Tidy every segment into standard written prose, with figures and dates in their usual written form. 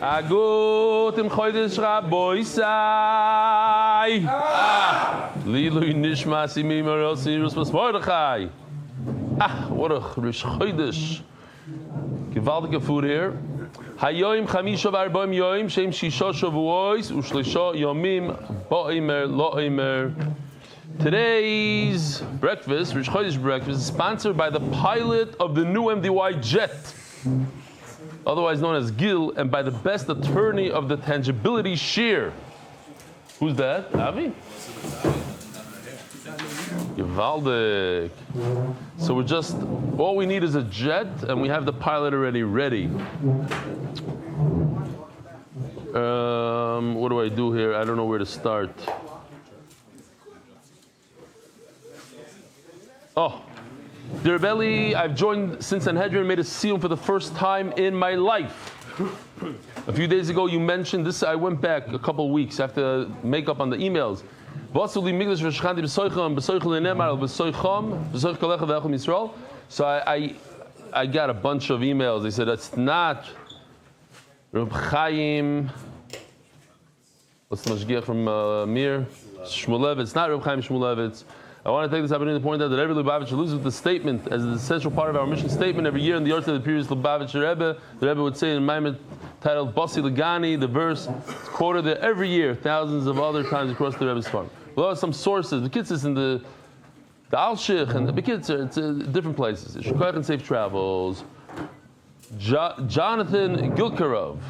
Agut im Chodesh Raboisai. L'ilui nishmas imim arosi ruspas Mordechai. What a Rosh Chodesh. Gewaltige food here. Hayoim chamisha v'arbaim yoim shem shisha Shevuos u'shleisha yomim ba'omer lo'omer. Today's breakfast, Rosh Chodesh breakfast, is sponsored by the pilot of the new MDY jet, otherwise known as Gill, and by the best attorney of the tangibility shear. Who's that? Avi? Gewaldig. So we're just, all we need is a jet, and we have the pilot already ready. What do I do here? I don't know where to start. Oh, dear Belly, I've joined since Sanhedrin, made a seal for the first time in my life. A few days ago, you mentioned this. I went back a couple of weeks after makeup on the emails. So I got a bunch of emails. They said that's not Reb Chaim. What's the mashgiach from Mir? Shmulevitz. Not Reb Chaim Shmulevitz. I want to take this opportunity to point out that every Lubavitcher loses with the statement as an essential part of our mission statement. Every year in the Yard of the previous Lubavitcher Rebbe, the Rebbe would say in a Maimed titled Basi Legani, the verse is quoted there every year, thousands of other times across the Rebbe's farm. Well, there are some sources. The kids is in the Alshich and the Bekitzer, it's different places. Shukach and Safe Travels. Jonathan Gilkarov.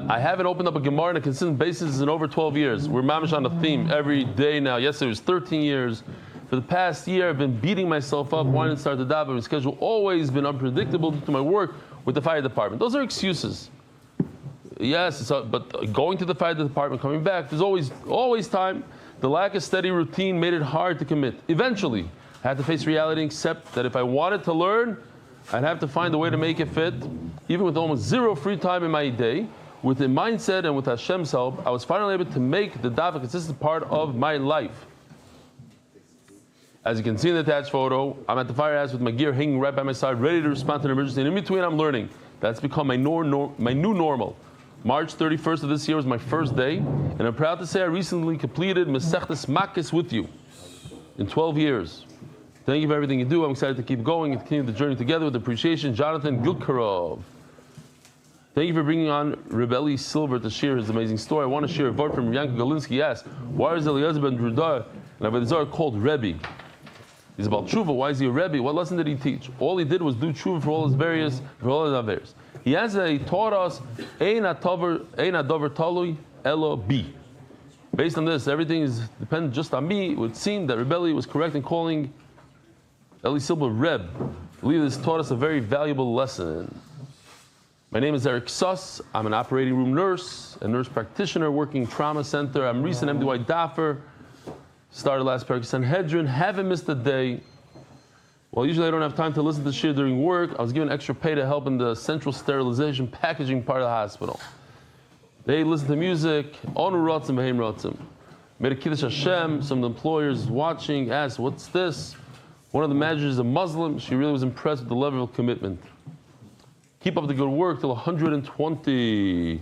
I haven't opened up a Gemara on a consistent basis in over 12 years. We're mamish on a theme every day now. Yesterday was 13 years. For the past year, I've been beating myself up, wanting to start the daf, but my schedule always been unpredictable due to my work with the fire department. Those are excuses. Yes, but going to the fire department, coming back, there's always time. The lack of steady routine made it hard to commit. Eventually, I had to face reality and accept that if I wanted to learn, I'd have to find a way to make it fit. Even with almost zero free time in my day, with the mindset and with Hashem's help, I was finally able to make the daf a consistent part of my life. As you can see in the attached photo, I'm at the firehouse with my gear hanging right by my side, ready to respond to an emergency. And in between, I'm learning. That's become my new normal. March 31st of this year was my first day, and I'm proud to say I recently completed Masechtas Makis with you in 12 years. Thank you for everything you do. I'm excited to keep going and continue the journey together with appreciation. Jonathan Gilkarov. Thank you for bringing on Rebelli Silver to share his amazing story. I want to share a word from Yanko Galinsky. He asked, why is Eliezer ben Drudar and Avodah called Rebbe? He's about tshuva. Why is he a Rebbe? What lesson did he teach? All he did was do tshuva for all his avers. He answered that he taught us, Ein adover talui elo bi. Based on this, everything is dependent just on me. It would seem that Rebelli was correct in calling Eli Silva Reb. I believe this taught us a very valuable lesson. My name is Eric Suss. I'm an operating room nurse, a nurse practitioner working trauma center. I'm recent MDY daffer. Started last Perek Sanhedrin. Haven't missed a day. Well, usually I don't have time to listen to shir during work. I was given extra pay to help in the central sterilization packaging part of the hospital. They listen to music. Onu rotzim v'heim rotzim. Made a kiddush Hashem. Some of the employers watching asked, "What's this?" One of the managers is a Muslim. She really was impressed with the level of commitment. Keep up the good work till 120.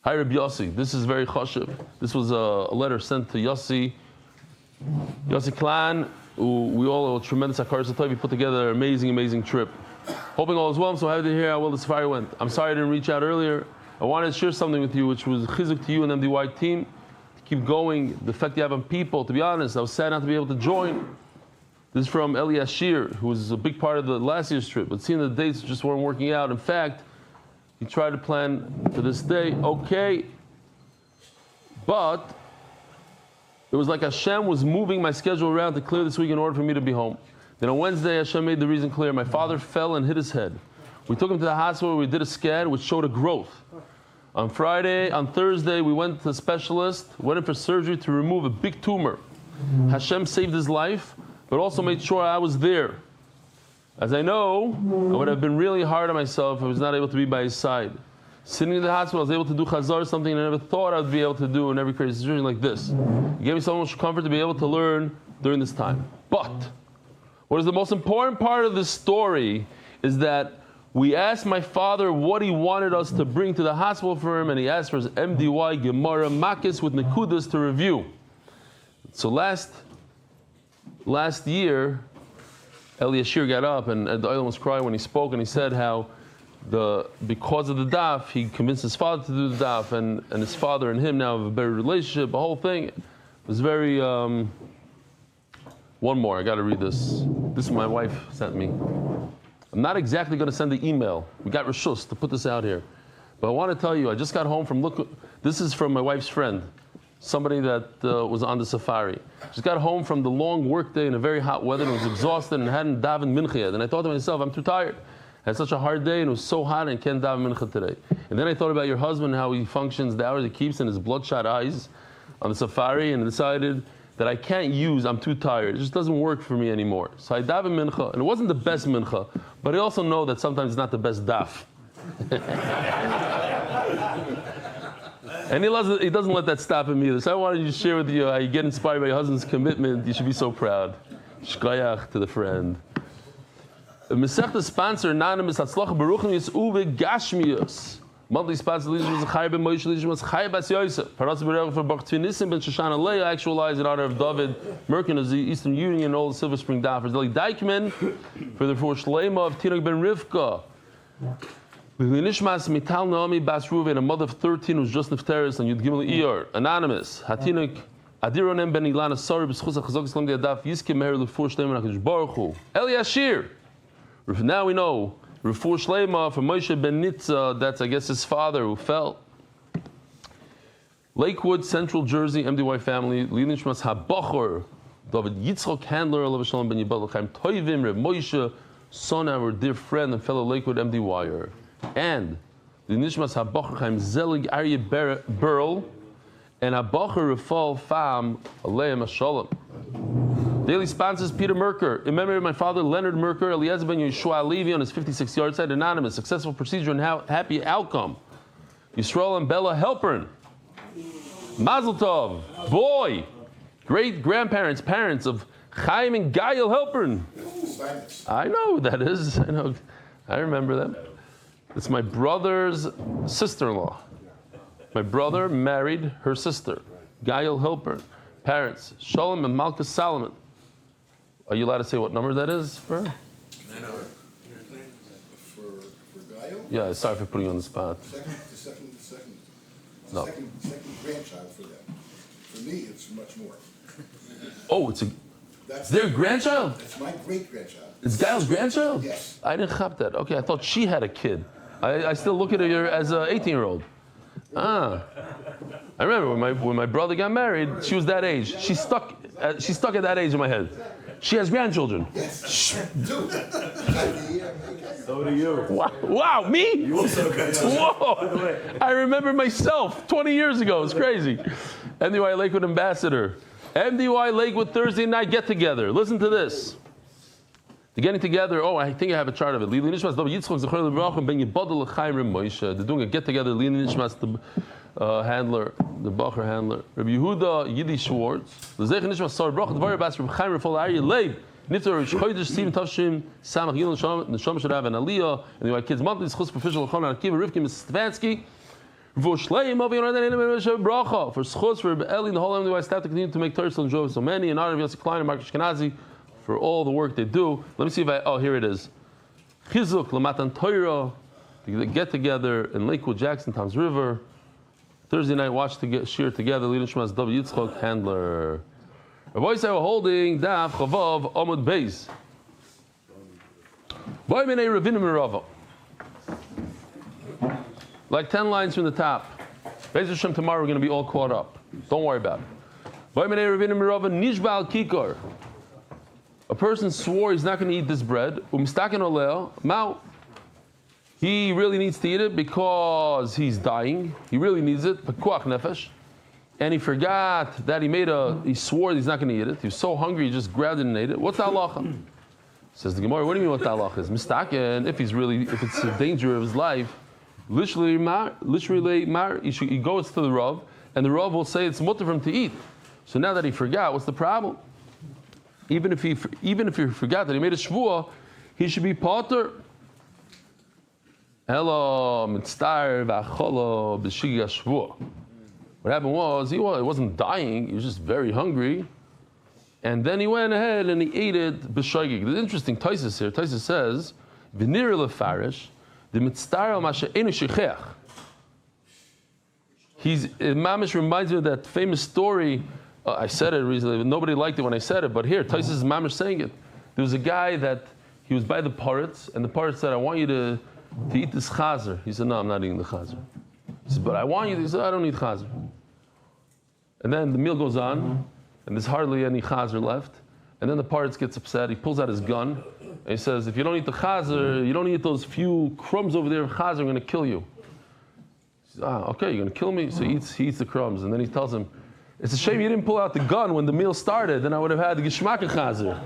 Hi, Reb Yossi. This is very chashuv. This was a letter sent to Yossi Klan. We all a tremendous hakaras hatov. We put together an amazing trip. Hoping all is well. I'm so happy to hear how well the safari went. I'm sorry I didn't reach out earlier. I wanted to share something with you, which was chizuk to you and MDY team. To keep going, the effect you have on people. To be honest, I was sad not to be able to join. This is from Eli Ashir, who was a big part of the last year's trip, but seeing the dates just weren't working out. In fact, he tried to plan for this day, okay, but it was like Hashem was moving my schedule around to clear this week in order for me to be home. Then on Wednesday, Hashem made the reason clear. My father fell and hit his head. We took him to the hospital. We did a scan, which showed a growth. On Thursday, we went to a specialist, went in for surgery to remove a big tumor. Hashem saved his life, but also made sure I was there. As I know, I would have been really hard on myself if I was not able to be by his side. Sitting in the hospital, I was able to do chazar, something I never thought I would be able to do in every crazy situation like this. It gave me so much comfort to be able to learn during this time. But what is the most important part of this story is that We asked my father what he wanted us to bring to the hospital for him, and he asked for his MDY Gemara Makis with Nekudas to review. So last year, Eli got up, and the Olam was crying when he spoke, and he said how because of the daf, he convinced his father to do the daf, and his father and him now have a better relationship. The whole thing it was very. One more, I got to read this. This my wife sent me. I'm not exactly going to send the email. We got Rishus to put this out here, but I want to tell you, I just got home from This is from my wife's friend, somebody that was on the safari. Just got home from the long work day in a very hot weather and was exhausted and hadn't davened mincha yet. And I thought to myself, I'm too tired. I had such a hard day and it was so hot and can't daven mincha today. And then I thought about your husband, how he functions, the hours he keeps in his bloodshot eyes on the safari, and decided that I can't use, I'm too tired. It just doesn't work for me anymore. So I daven mincha, and it wasn't the best mincha, but I also know that sometimes it's not the best daf. And he doesn't let that stop him either. So I wanted to share with you how you get inspired by your husband's commitment. You should be so proud. Shkoyach to the friend. Masechta sponsor, anonymous, Hatzlacha, bruchnius, gashmius. Monthly sponsor, Zechrya ben Moshe, Zechrya bas Yosef. Parnasa Birevach for Baruch, Tzvi, Nissim, Shoshana, Leah, ActualEyes in honor of David, Merkin of the Eastern Union, and all the Silver Spring daffersEli, Dyckman for the Refuah sheleimah of tינוק ben Rivka. Nishmas Mital Na'mי bas Ruvain, a mother of 13 who's just nifteris on Yud Gimel Iyar. Anonymous, Hatinuk Adironem ben Ilana Sari b'schus hachazok Islam Daf Yiskim Meher Refuah sheleimah HaKadosh Baruch. Eli Ashir. Now we know Refuah sheleimah for Moshe ben Nitza. That's I guess his father who fell. Lakewood, Central Jersey, MDY family. Leah Nishmas HaBachor David Yitzchok Handler Alav Shalom ben Yibal Chaim Toivim Reb Moshe, son of our dear friend and fellow Lakewood MDYer. And the Nishmas HaBachor Chaim Zelig Aryeh Burl and HaBachor Rafal Fam Aleim Shalom. Daily sponsors Peter Merker. In memory of my father Leonard Merker, Eliezer ben Yeshua Levi on his 56th yard side. Anonymous, successful procedure and happy outcome. Yisrael and Bella Helpern. Mazel Tov. Boy. Great grandparents, parents of Chaim and Gail Helpern. I know who that is. I remember them. It's my brother's sister-in-law. My brother married her sister, Gail Hilpern. Parents, Shalom and Malka Salomon. Are you allowed to say what number that is for her? For Gail? Yeah, sorry for putting you on the spot. The second grandchild for them. For me, it's much more. Oh, that's their grandchild? It's my great-grandchild. It's Gail's grandchild? Yes. I didn't chop that. Okay, I thought she had a kid. I still look at her as an 18-year-old. I remember when my brother got married, she was that age. She's stuck at that age in my head. She has grandchildren. Yes. So do you. Wow, me? You also got Whoa! I remember myself 20 years ago. It's crazy. MDY Lakewood ambassador. MDY Lakewood Thursday night get together. Listen to this. They're getting together. Oh, I think I have a chart of it. They're doing a get together. Leah Nishmas, the handler, the Bacher handler. Rabbi Yehuda Yiddi Schwartz. L'zeich Nishmas Sar Baruch Dvar Bas Reb Chaim Refuah Aryeh Leib. Nifter Rosh Chodesh Stephen Tavshim Samach Gila Neshama Shadav and Aliyah. And the kids monthly schus official Chon Akiva Rivki Mrs. Stefansky. For sheleimah for schus for Eli the whole MDY staff to continue to make Torah and Jove so many in honor of Yosef Klein and Mark Ashkenazi for all the work they do. Let me see if here it is. Chizuk Lamatan Torah. They get together in Lakewood, Jackson, Tom's River. Thursday night, watch shir together. Leah Nishmas W. Yitzchok handler. A voice I were holding Daf Chavav Amud Beis. Vayminei Ravinim Merava. Like 10 lines from the top. Beis Hashem, tomorrow we're going to be all caught up. Don't worry about it. Vayminei Ravinim Merava Nishbal Kikar. A person swore he's not going to eat this bread. Umstaken oleo mau. He really needs to eat it because he's dying. He really needs it. Pekuach nefesh. And he forgot that he swore he's not going to eat it. He was so hungry he just grabbed it and ate it. What's the halacha? Says the Gemara, what do you mean what the halacha is? Mistaken, if it's a danger of his life, literally he goes to the Rav, and the Rav will say it's mutter for him to eat. So now that he forgot, what's the problem? Even if he forgot that he made a Shevuos, he should be potter. Hello, mitztar v'acholo b'shigi Shevuos. What happened was, he wasn't dying, he was just very hungry. And then he went ahead and he ate it b'shogig. There's interesting Taisus here. Taisus says, v'nir lefarish, the mitztar al mashe enu shecheach. Mamish reminds me of that famous story. I said it recently, but nobody liked it when I said it. But here, Taisus is Mamish saying it. There was a guy that he was by the parrots, and the parrot said, I want you to eat this chazer. He said, no, I'm not eating the chazer. He said, but I want you to. He said, I don't eat chazer. And then the meal goes on, and there's hardly any chazer left. And then the parrot gets upset. He pulls out his gun, and he says, if you don't eat the chazer, you don't eat those few crumbs over there of chazer, I'm going to kill you. He says, okay, you're going to kill me? So he eats the crumbs. And then he tells him, it's a shame you didn't pull out the gun when the meal started, then I would have had the geschmack of chazer.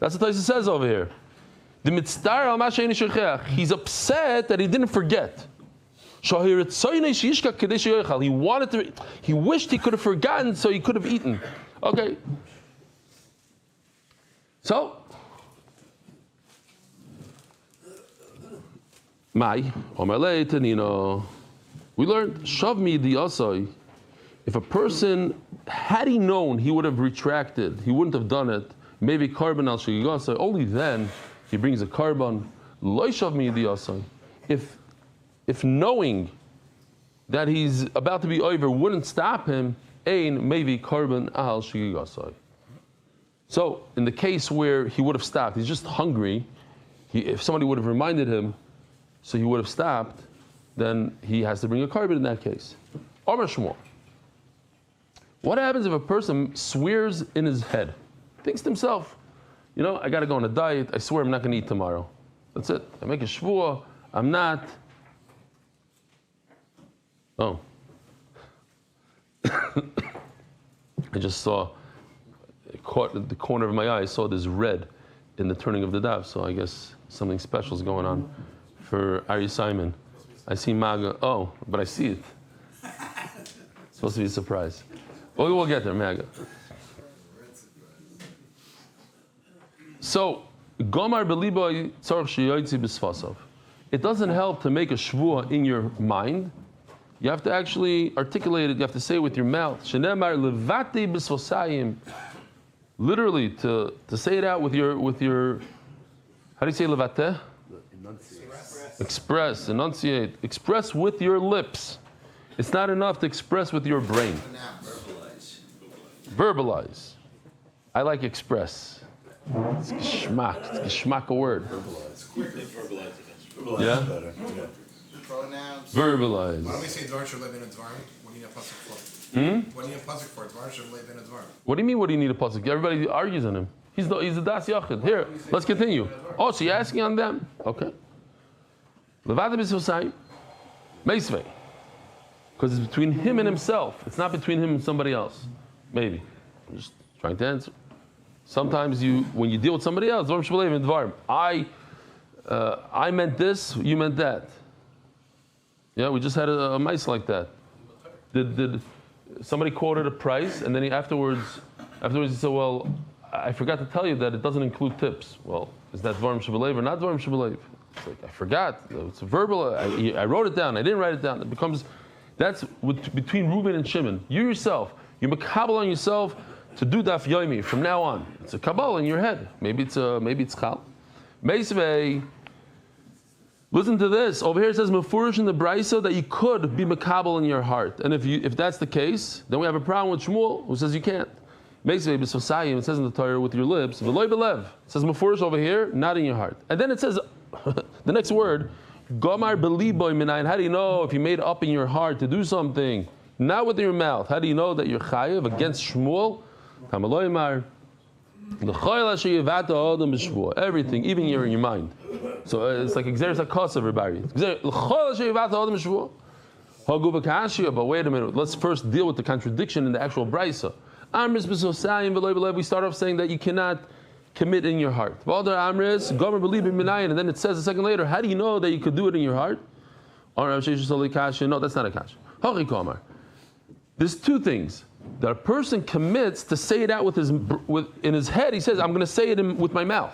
That's what Taisus says over here. The mitztar al mashe enu shecheach. He's upset that he didn't forget. He wanted to. He wished he could have forgotten, so he could have eaten. Okay. So, we learned shavmi di asai. If a person, had he known, he would have retracted. He wouldn't have done it. Maybe carbon al shigigasa. Only then he brings a carbon. Lo shavmi di asai. If knowing that he's about to be over wouldn't stop him, ein maybe carbon al shigigasai. So in the case where he would have stopped, he's just hungry. If somebody would have reminded him, so he would have stopped, then he has to bring a carbon in that case. Amar Shmuel. What happens if a person swears in his head, thinks to himself, I got to go on a diet. I swear I'm not going to eat tomorrow. That's it. I make a Shevuah. I'm not. Oh. I just saw, caught at the corner of my eye, I saw this red in the turning of the daf, so I guess something special is going on for Ari Simon. I see Maga, but I see it. It's supposed to be a surprise. We'll get there, Maga. So, Gomar beliboy tzarich sheyotzi b'sfasav. It doesn't help to make a Shevuah in your mind. You have to actually articulate it. You have to say it with your mouth. Shenemar levate b'sfosayim. Literally, to say it out with your. How do you say levate? Express, enunciate. Express with your lips. It's not enough to express with your brain. Verbalize. I like express. It's geschmack. It's geschmack a word. Verbalize. Yeah? Better. Pronouns. Verbalize. Why don't we say Dvar should live in a Dvar? What do you need a pasuk for? What do you need a pasuk for? Dvar should live in a Dvar. What do you mean, what do you need a pasuk? Everybody argues on him. He's the das yachid. Here, let's continue. Oh, so you're asking on them? Okay. Levada b'sosai. Meisvei. Because it's between him and himself. It's not between him and somebody else. Maybe. I'm just trying to answer. Sometimes when you deal with somebody else, I meant this, you meant that. Yeah, we just had a mice like that. Did somebody quoted a price, and then afterwards he said, well, I forgot to tell you that it doesn't include tips. Well, is that Dvarim Shebelev or not Dvarim Shebelev? It's like, I forgot. It's verbal. I wrote it down. I didn't write it down. It becomes, that's between Reuben and Shimon. You yourself, you makabel on yourself to do Daf Yomi from now on. It's a kabbalah in your head. Maybe it's chal. Meisvei. Listen to this. Over here it says mefurish in the brisa that you could be makabel in your heart. And if that's the case, then we have a problem with Shmuel who says you can't. Meisvei b'sosayim. It says in the Torah with your lips. V'loy belev. It says mefurish over here, not in your heart. And then it says the next word. Gomar beliboy minayin. How do you know if you made up in your heart to do something, not with your mouth? How do you know that you're chayiv against Shmuel? Everything, even you're in your mind. So it's like exeris hakos everybody. But wait a minute, let's first deal with the contradiction in the actual brisa. We start off saying that you cannot commit in your heart. And then it says a second later, how do you know that you could do it in your heart? No, that's not a kash. There's two things. That a person commits to say it out in his head. He says, I'm going to say it with my mouth.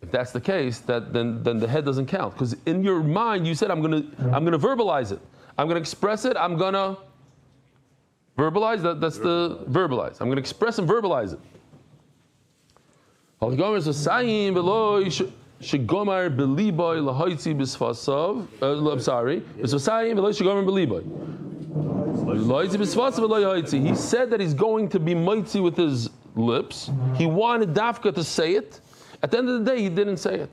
If that's the case, then the head doesn't count. Because in your mind, you said, I'm gonna verbalize it. I'm gonna express it. I'm gonna verbalize. That's the verbalize. I'm gonna express and verbalize it. I'm sorry. He said that he's going to be mighty with his lips. He wanted Dafka to say it. At the end of the day, he didn't say it.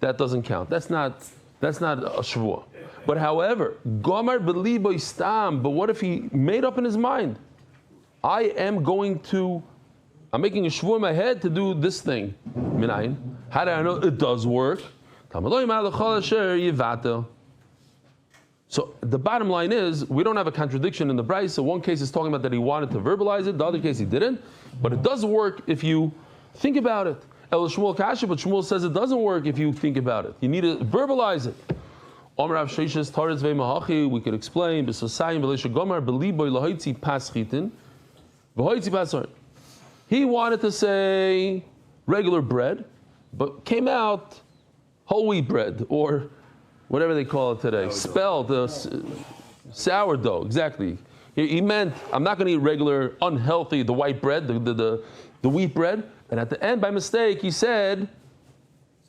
That doesn't count. That's not a Shevuah. But however, Gomar beliboy stam. But what if he made up in his mind? I'm making a Shevuah in my head to do this thing. Minayin. How do I know it does work? So the bottom line is, we don't have a contradiction in the Brayso. So one case is talking about that he wanted to verbalize it, the other case he didn't. But it does work if you think about it. El Shmuel Kasha, but Shmuel says it doesn't work if you think about it. You need to verbalize it. We could explain. He wanted to say regular bread, but came out whole wheat bread, or whatever they call it today, spelled sourdough, exactly. He meant, I'm not going to eat regular, unhealthy, the white bread, the wheat bread. And at the end, by mistake, he said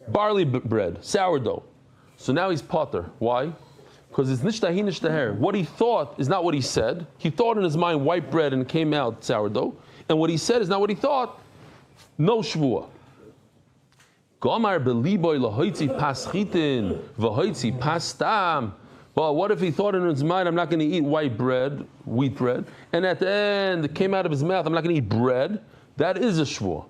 barley bread, sourdough. So now he's potter. Why? Because it's nishtahi nishtaher. What he thought is not what he said. He thought in his mind white bread and it came out sourdough. And what he said is not what he thought. No shvuah. Gomar beliboy lahoitzi paschitin v'hoitzi pastam. Well, what if he thought in his mind, I'm not going to eat white bread, wheat bread, and at the end it came out of his mouth, I'm not going to eat bread? That is a shvuah.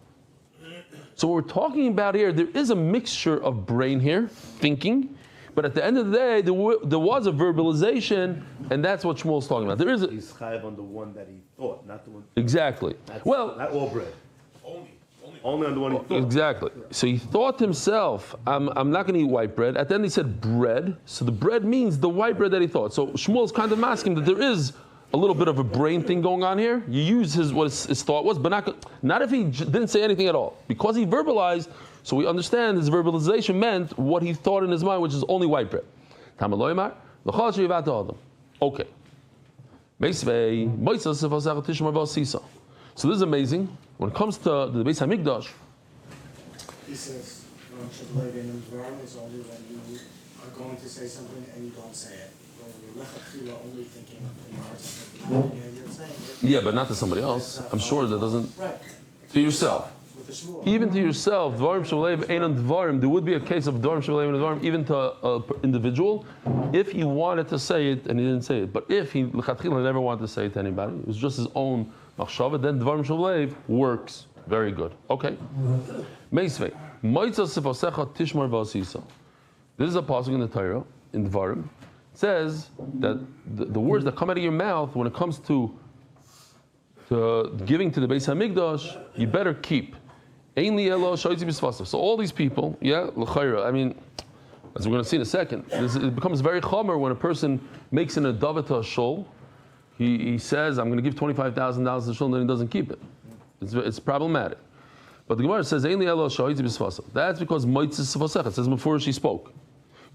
So what we're talking about here, there is a mixture of brain here, thinking, but at the end of the day, there was a verbalization, and that's what Shmuel's talking about. There is He's chayav on the one that he thought, not the one. Exactly. Well, not all bread. Only on the one he thought. Exactly. So he thought to himself, I'm not going to eat white bread. At the end he said bread. So the bread means the white bread that he thought. So Shmuel's kind of asking that there is a little bit of a brain thing going on here. You use what his thought was, but not if he didn't say anything at all. Because he verbalized, so we understand his verbalization meant what he thought in his mind, which is only white bread. Okay. So this is amazing. When it comes to the Beis HaMikdash, he says, is only when you are going to say something and you don't say it. When you're only thinking in your heart something, you're saying it. Yeah, but not to somebody else. I'm sure that doesn't. Right. To yourself. Even to yourself, Dvarim Sheleimah Einan Dvarim. There would be a case of Dvarim Sheleimah Dvarim even to an individual, if he wanted to say it and he didn't say it. But if he l'chatchila never wanted to say it to anybody, it was just his own machshava, then Dvarim Sheleimah works very good. Okay. Meisvei Moitza Sifosecha Tishmar V'Asisa. This is a pasuk in the Torah in Dvarim. It says that the words that come out of your mouth when it comes to giving to the Beis HaMikdash, you better keep. So all these people, yeah, l'chayra. I mean, as we're going to see in a second, it becomes very chomer when a person makes an adavata shul. He says, "I'm going to give $25,000 to shul," and then he doesn't keep it. It's problematic. But the Gemara says, that's because moitzis sefasech. It says before she spoke.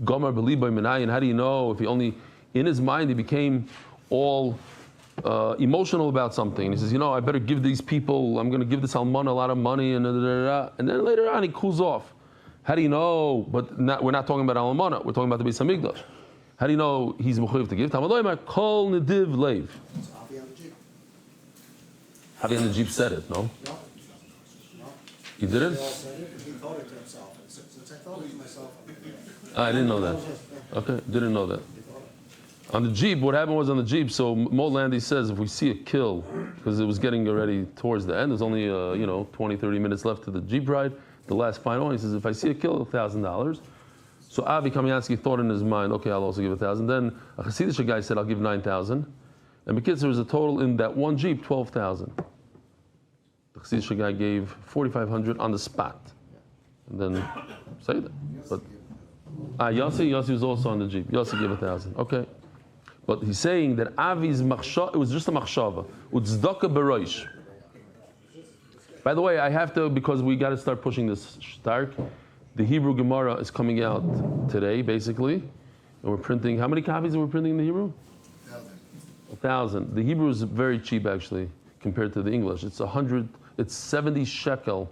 Gomar b'liboy minayin. How do you know if he only in his mind he became all emotional about something? And he says, I better give these people, I'm going to give this almana a lot of money, and then later on he cools off. How do you know? But we're not talking about almana, we're talking about the Beis HaMikdash. How do you know he's mechuyev to give? Kol nediv leiv. Avi on the Jeep said it, no? No. He didn't? He thought it to himself. Since I thought it to myself, I didn't know that. Okay, didn't know that. On the Jeep, what happened was on the Jeep, so Moshe Landy says if we see a kill, because it was getting already towards the end, there's only 20, 30 minutes left to the Jeep ride, the last final, he says if I see a kill, $1,000. So Avi Kamiansky thought in his mind, okay, I'll also give 1,000. Then a Hasidic guy said, I'll give 9,000. And because there was a total in that one Jeep, 12,000. The Hasidic guy gave 4,500 on the spot. And then say that. But Yossi was also on the Jeep. Yossi gave 1,000. Okay. But he's saying that Avi's machshava, it was just a machshava. Utzdaka beroish. By the way, I have to, because we got to start pushing this stark. The Hebrew Gemara is coming out today, basically. And we're printing, how many copies are we printing in the Hebrew? 1,000. The Hebrew is very cheap, actually, compared to the English. It's 70 shekel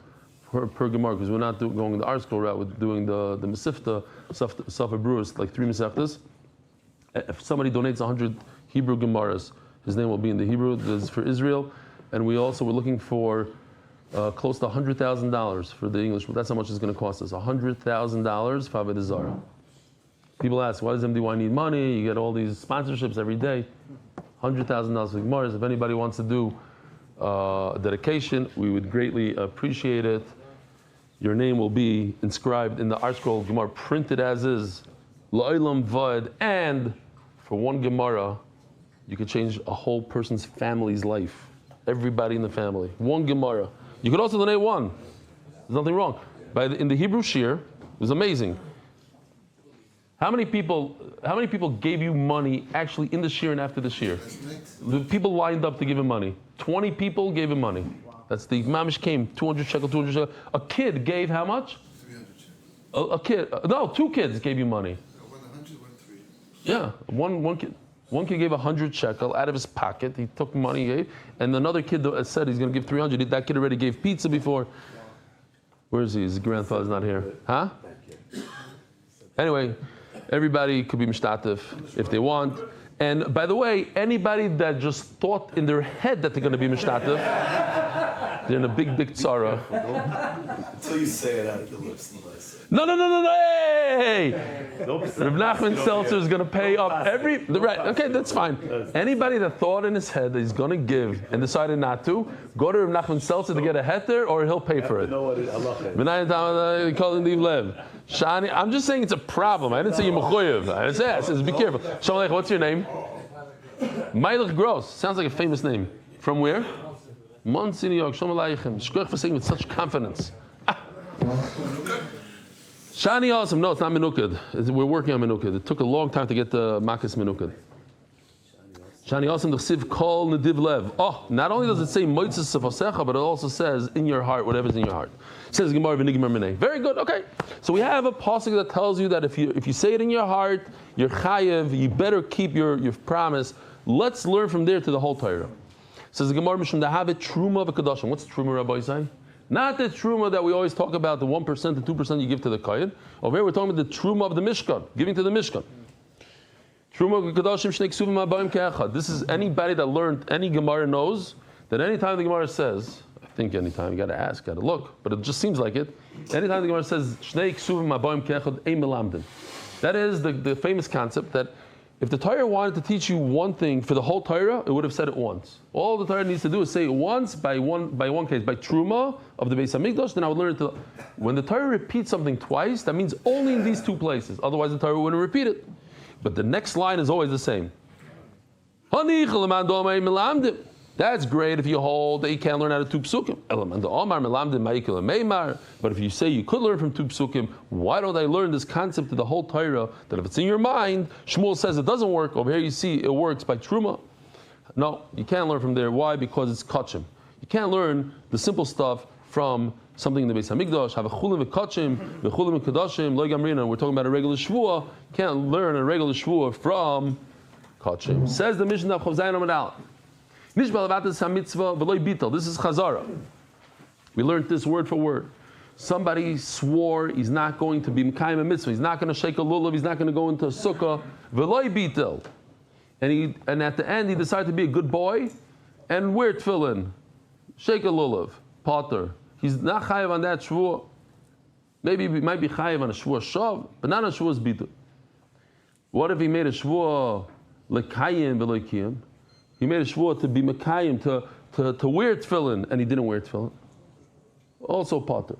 per Gemara, because we're not going the art scroll route. We're doing the Mesifta, Safa Brewers, like 3 Meseftas. If somebody donates 100 Hebrew Gemaras, his name will be in the Hebrew. This is for Israel. And we're looking for close to $100,000 for the English. That's how much it's going to cost us. $100,000 for Avodah Zarah. People ask, why does MDY need money? You get all these sponsorships every day. $100,000 for Gemaras. If anybody wants to do a dedication, we would greatly appreciate it. Your name will be inscribed in the art scroll Gemara, printed as is, La'olam Vad, and for one Gemara, you could change a whole person's family's life. Everybody in the family. One Gemara. You could also donate one. There's nothing wrong. In the Hebrew Shir, it was amazing. How many people gave you money actually in the Shir and after the Shir? The people lined up to give him money. 20 people gave him money. That's the Mamish came, 200 shekel, 200 shekel. A kid gave how much? 300 shekel. A kid, no, 2 kids gave you money. 100, 3. Yeah, one kid. One kid gave 100 shekel out of his pocket. He took money, he gave, and another kid said he's going to give 300. That kid already gave pizza before. Where is he? His grandfather's not here. Huh? Anyway, everybody could be mishtatif if they want. And by the way, anybody that just thought in their head that they're going to be mishtatif, they're in a big tzara. Until you say it out of the lips. No, hey! Reb Nachman Seltzer is going to pay up right, okay, that's fine. Anybody that thought in his head that he's going to give and decided not to, go to Reb Nachman Seltzer to get a heter, or he'll pay for it. Shani, I'm just saying it's a problem. I didn't say you're mechuyev. I didn't say that. I said, be careful. Shalom Aleichem, what's your name? Meilich Gross. Sounds like a famous name. From where? Monsignor York. Shalom Aleichem. Shkoch for saying with such confidence. Shani awesome. No, it's not Menukad. We're working on Menukad. It took a long time to get the Makas Menukad. Shani awesome. The Chsiv Kol Nediv Lev. Oh, not only does it say Moitzes Sefasecha, but it also says in your heart, whatever's in your heart. It says Gemara V'Nigmar Minei. Very good. Okay. So we have a pasuk that tells you that if you say it in your heart, you're chayev. You better keep your promise. Let's learn from there to the whole Torah. It says the Gemara Mishum Dahavit Truma V'Kadoshim. What's Truma, Rabbi Isai? Not the truma that we always talk about, the 1%, the 2% you give to the kohen. Over here we're talking about the truma of the Mishkan, giving to the Mishkan. Truma Kedoshim Shnei Ksuvim Habayim Ke'echad. This is anybody that learned any Gemara knows that anytime the Gemara says, I think anytime, you got to ask, got to look, but it just seems like it. Anytime the Gemara says Shnei Ksuvim Habayim Ke'echad Ein Melamdin. That is the famous concept that if the Torah wanted to teach you one thing for the whole Torah, it would have said it once. All the Torah needs to do is say it once by one case, by Truma of the Beis Hamikdash, then I would learn it to. When the Torah repeats something twice, that means only in these 2 places. Otherwise the Torah wouldn't repeat it. But the next line is always the same. That's great if you hold that you can't learn out of 2 psukim. But if you say you could learn from 2 psukim, why don't I learn this concept of the whole Torah, that if it's in your mind, Shmuel says it doesn't work, over here you see it works by Truma. No, you can't learn from there. Why? Because it's kachim. You can't learn the simple stuff from something in the Beis Hamikdash. Have a chulim v'kachim, v'chulim v'kadashim, lo gamrina. We're talking about a regular Shevuah. You can't learn a regular Shevuah from kachim. Says the Mishnah of Chav Zayin Amud Aleph. This is Chazara. We learned this word for word. Somebody swore he's not going to be Mekayim a mitzvah. He's not going to shake a lulav. He's not going to go into a sukkah. V'loi bitel. And at the end, he decided to be a good boy and wear tefillin. Shake a lulav. Potter. He's not chayiv on that shvuah. Maybe he might be chayiv on a shvuah shav, but not on a shvuah's bitel. What if he made a shvuah lekayim v'loi kiyim? He made a shvuah to be Mekayim, to wear tefillin, and he didn't wear tefillin. Also potter.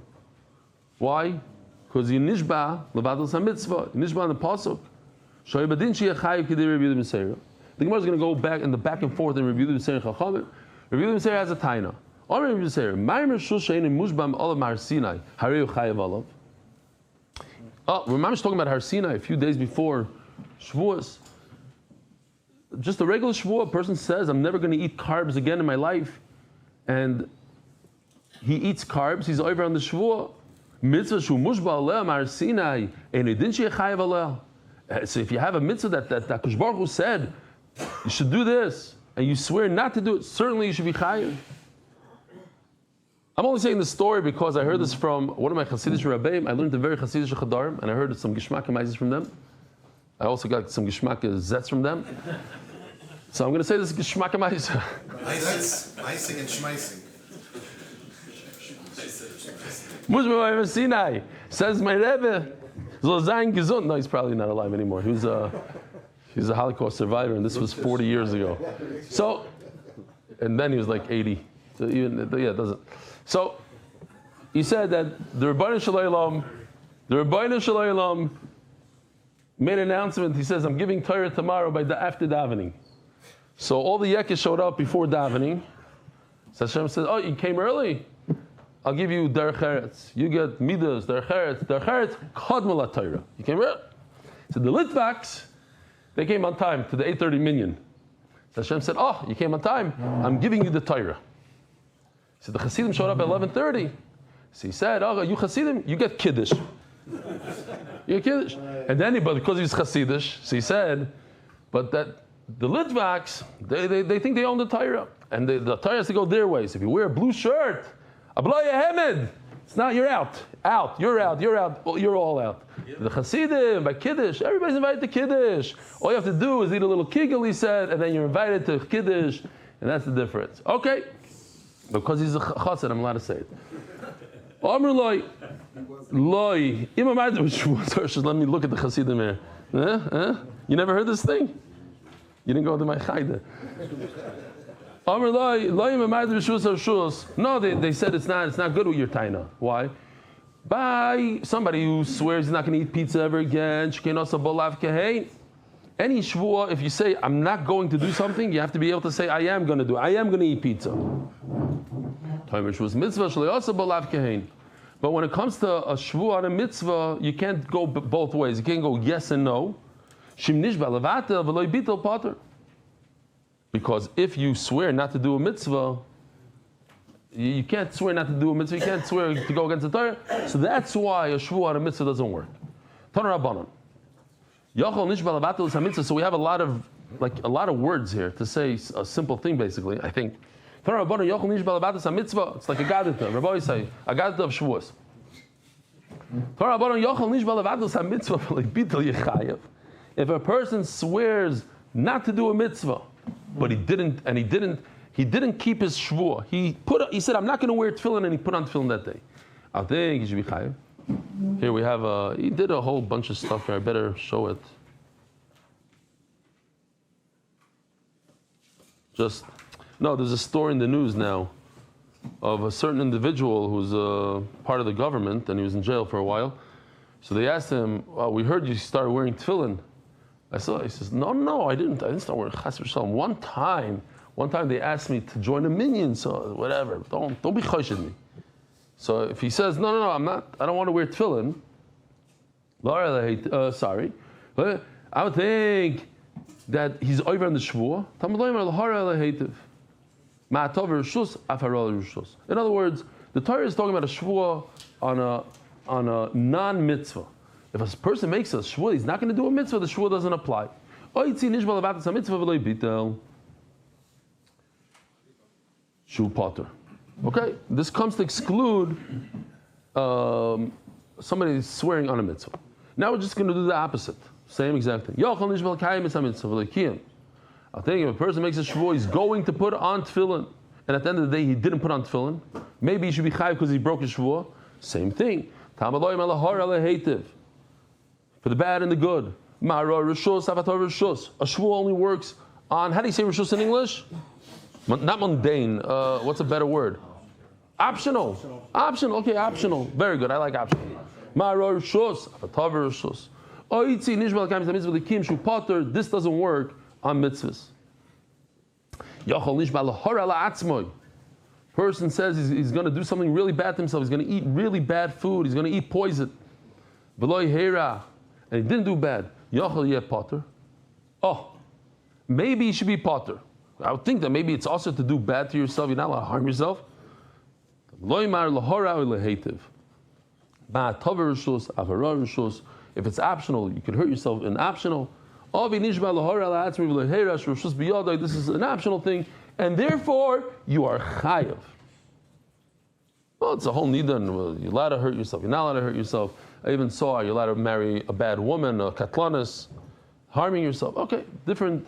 Why? Because he nishba levados hamitzvah. Nishba on the pasuk. The Gemara is going to go back and forth and review the B'Seir Chachamim. Review the B'Seir has a taina. Review the B'Seir. Ma'amer shushayin mushbam olav Har Sinai. Hareu chayav olav. Oh, we're talking about Har Sinai a few days before Shevuos. Just a regular Shevuah, a person says, I'm never going to eat carbs again in my life. And he eats carbs, he's over on the Shevuah. Mitzvah shu mushba aleh mar Sinai, and it didn't chayav aleh. So if you have a mitzvah that Kadosh Baruch Hu said, you should do this, and you swear not to do it, certainly you should be chayav. I'm only saying this story because I heard this from one of my Hasidic Rabbeim. I learned the very Hasidic Chadarim, and I heard some Geshmak Maises from them. I also got some Geshmak Zets from them. So I'm going to say this Geshmak Maises. Icing and schmeicing. Mushba Sinai says my Rebbe, Zozayin Gesund. No, he's probably not alive anymore. He's a Holocaust survivor, and this was 40 years ago. So, and then he was like 80. So even it doesn't. So he said that the Rebbeinu Shalom made an announcement. He says, "I'm giving Torah tomorrow after davening." So all the Yekish showed up before davening. So Hashem says, "Oh, you came early. I'll give you derech eretz. You get midas, derech eretz, kadmul Torah. You came early." So the Litvaks, they came on time to the 8:30 minyan. So Hashem said, "Oh, you came on time. I'm giving you the Torah." So the Hasidim showed up at 11:30. So he said, "Oh, you Hasidim, you get Kiddush. You get Kiddush." And then, but because he's Hasidish, so he said, "But that the Litvaks, they think they own the Torah, and the Torah has to go their way. So if you wear a blue shirt, Abloya Hemed, it's not, you're out, you're out, well, you're all out." The Hasidim, by Kiddush, everybody's invited to Kiddush. All you have to do is eat a little kigel, he said, and then you're invited to Kiddush, and that's the difference. Okay. Because he's a chassid, I'm allowed to say it. Amr loy, let me look at the chassidim here. You never heard this thing? You didn't go to my chayda. Amr loy, no, they said it's not good with your taina. Why? By somebody who swears he's not going to eat pizza ever again. Any Shevuah, if you say, I'm not going to do something, you have to be able to say, I am going to do it. I am going to eat pizza. But when it comes to a Shevuah and a mitzvah, you can't go both ways. You can't go yes and no. Because if you swear not to do a mitzvah, you can't swear not to do a mitzvah, you can't swear to go against the Torah. So that's why a Shevuah and a mitzvah doesn't work. Tanur Rabbanan. So we have a lot of words here to say a simple thing, basically, I think. It's like a gadita. Rabbi say, a gadita of Shevuos. If a person swears not to do a mitzvah, but he didn't keep his Shevuah. He said, I'm not going to wear tefillin, and he put on tefillin that day. I think he should be chayav. Here we have he did a whole bunch of stuff here. I better show it. There's a story in the news now of a certain individual who's part of the government, and he was in jail for a while. So they asked him, we heard you started wearing tefillin. He says, no, I didn't start wearing chas v'shalom. One time they asked me to join a minyan, so whatever, don't be choshed me. So if he says, no, I'm not, I don't want to wear tefillin, sorry, but I would think that he's over on the Shevuah. In other words, the Torah is talking about a Shevuah on a non-mitzvah. If a person makes a Shevuah, he's not going to do a mitzvah, the Shevuah doesn't apply. Shu potter. Okay, this comes to exclude somebody swearing on a mitzvah. Now we're just going to do the opposite. Same exact thing. I think if a person makes a Shevuah, he's going to put on tefillin, and at the end of the day he didn't put on tefillin, maybe he should be chayav because he broke his Shevuah. Same thing. For the bad and the good. A Shevuah only works on, how do you say Rishus in English? Not mundane. What's a better word? Optional. Okay, optional. Very good. I like optional. This doesn't work on mitzvahs. Person says he's going to do something really bad to himself. He's going to eat really bad food. He's going to eat poison. And he didn't do bad. Maybe he should be potter. I would think that maybe it's also to do bad to yourself. You're not allowed to harm yourself. If it's optional, you could hurt yourself in optional. This is an optional thing, and therefore you are chayav. Well, it's a whole nidan. Well, you're allowed to hurt yourself. You're not allowed to hurt yourself. I even saw you're allowed to marry a bad woman, a katlanis, harming yourself. Okay, different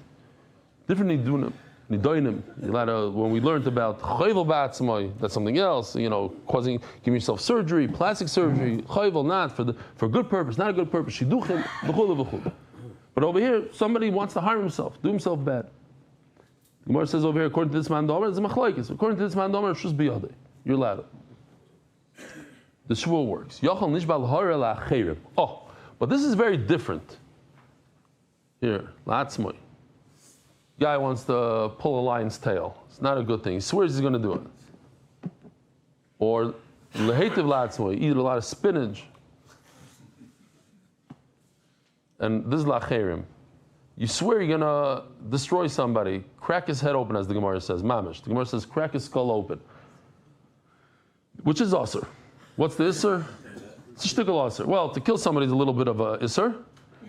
nidunim. Nidoinim. You're allowed to, when we learned about chayvel ba'atzmai, that's something else. Giving yourself surgery, plastic surgery, chayvel not for a good purpose, not a good purpose. Shiduchim, v'chulu v'chulu. But over here, somebody wants to harm himself, do himself bad. The Gemara says over here, according to this man domer, it's a machlokes. According to this man domer, it's just biyadei. You're allowed. The Shevuos works. Yochel nishbal hara la'acherim. Oh, but this is very different. Here, la'atzmai. Guy wants to pull a lion's tail. It's not a good thing. He swears he's going to do it. Or lehetiv la'atzmai, eat a lot of spinach. And this is la'acherim. You swear you're going to destroy somebody, crack his head open, as the Gemara says, mamish. The Gemara says, crack his skull open. Which is asur. What's the isur? It's a shtickle asur. Well, to kill somebody is a little bit of a isur,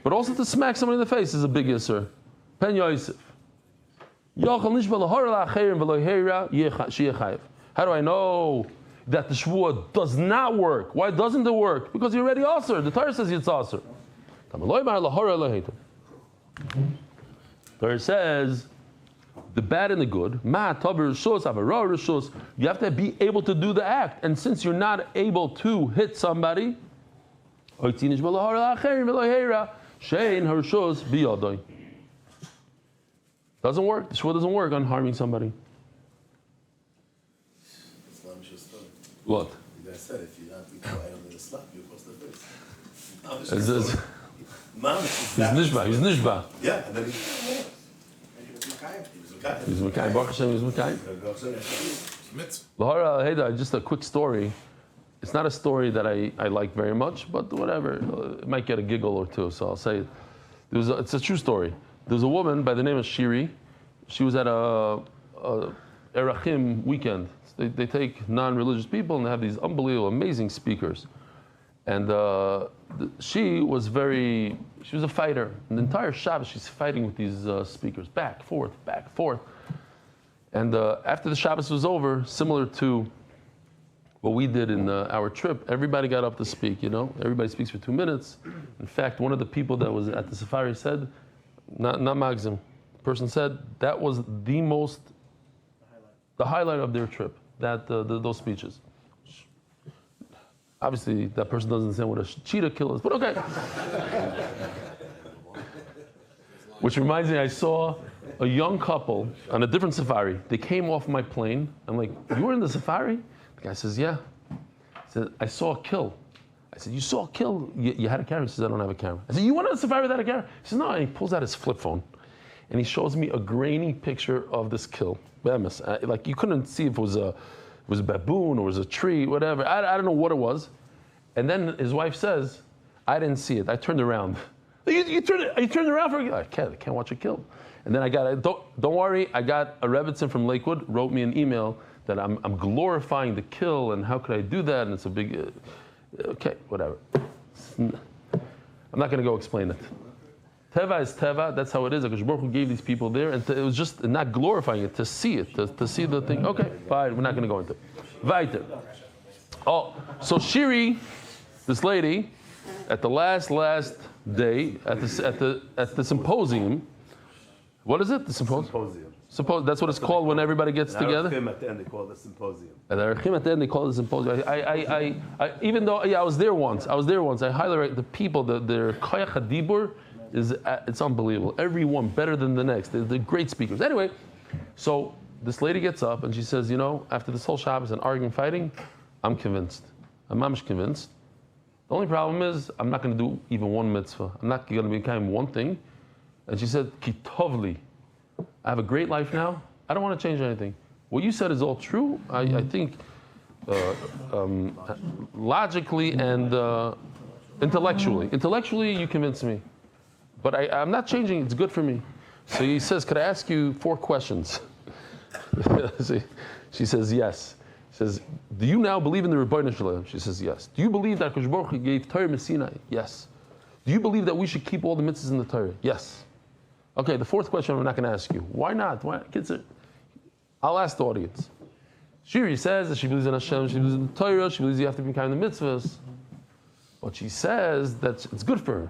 but also to smack somebody in the face is a big isur. Pen Yosef. How do I know that the Shevuah does not work? Why doesn't it work? Because you're already asur. The Torah says it's asur. Torah says the bad and the good. You have to be able to do the act. And since you're not able to hit somebody, doesn't work. The Shevuah doesn't work on harming somebody. What? You guys said if you're not quiet under the slap, you're supposed to face. He's nishba. Yeah, and then he And he was Mekayim. He's Mekayim. Baruch Hashem, he's Mekayim. Lahara Heda, just a quick story. It's not a story that I like very much, but whatever. It might get a giggle or two, so I'll say it. It's a true story. There was a woman by the name of Shiri. She was at a Erachim weekend. They take non-religious people and they have these unbelievable, amazing speakers. And she was a fighter. And the entire Shabbos she's fighting with these speakers, back, forth. And after the Shabbos was over, similar to what we did in our trip, everybody got up to speak, Everybody speaks for 2 minutes. In fact, one of the people that was at the safari said, not Magzim, the person said that was the highlight of their trip, those speeches. Obviously, that person doesn't understand what a cheetah kill is, but okay. Which reminds me, I saw a young couple on a different safari. They came off my plane. I'm like, you were in the safari? The guy says, yeah. He said, I saw a kill. I said, you saw a kill? You had a camera? He says, I don't have a camera. I said, you went on a safari without a camera? He says, no. And he pulls out his flip phone. And he shows me a grainy picture of this kill. Like, you couldn't see if it was a baboon or it was a tree, whatever. I don't know what it was. And then his wife says, I didn't see it. I turned around. You turned around for a kill? I can't watch a kill. And then don't worry, I got a Rebbitzin from Lakewood, wrote me an email that I'm glorifying the kill and how could I do that? And it's a big, okay, whatever. I'm not going to go explain it. Teva is Teva, that's how it is. Because Baruch gave these people there, and it was just not glorifying it, to see it, to see the thing. Okay, fine, we're not going to go into it. Weiter. Oh, so Shiri, this lady, at the last day, at the symposium, what is it? The symposium. That's what it's called when everybody gets together? At the end, they call it the symposium. At the end, they call it the symposium. Even though, I was there once. I highly rate the people, their koyach hadibur, it's unbelievable. Everyone better than the next. They're great speakers. Anyway, so this lady gets up and she says, after this whole Shabbos and arguing, fighting, I'm convinced. I'm mamish convinced. The only problem is I'm not going to do even one mitzvah. I'm not going to be kind of one thing. And she said, Ki tovli. I have a great life now. I don't want to change anything. What you said is all true. I think logically and intellectually. Intellectually, you convinced me. But I'm not changing. It's good for me. So he says, could I ask you 4 questions? She says, yes. He says, do you now believe in the Rebbeinu Shalom? She says, yes. Do you believe that Kosh Baruch Hu gave Torah Sinai? Yes. Do you believe that we should keep all the mitzvahs in the Torah? Yes. Okay, the fourth question I'm not going to ask you. Why not? Why? I'll ask the audience. Shiri says that she believes in Hashem, she believes in the Torah, she believes you have to be kind of the mitzvahs. But she says that it's good for her.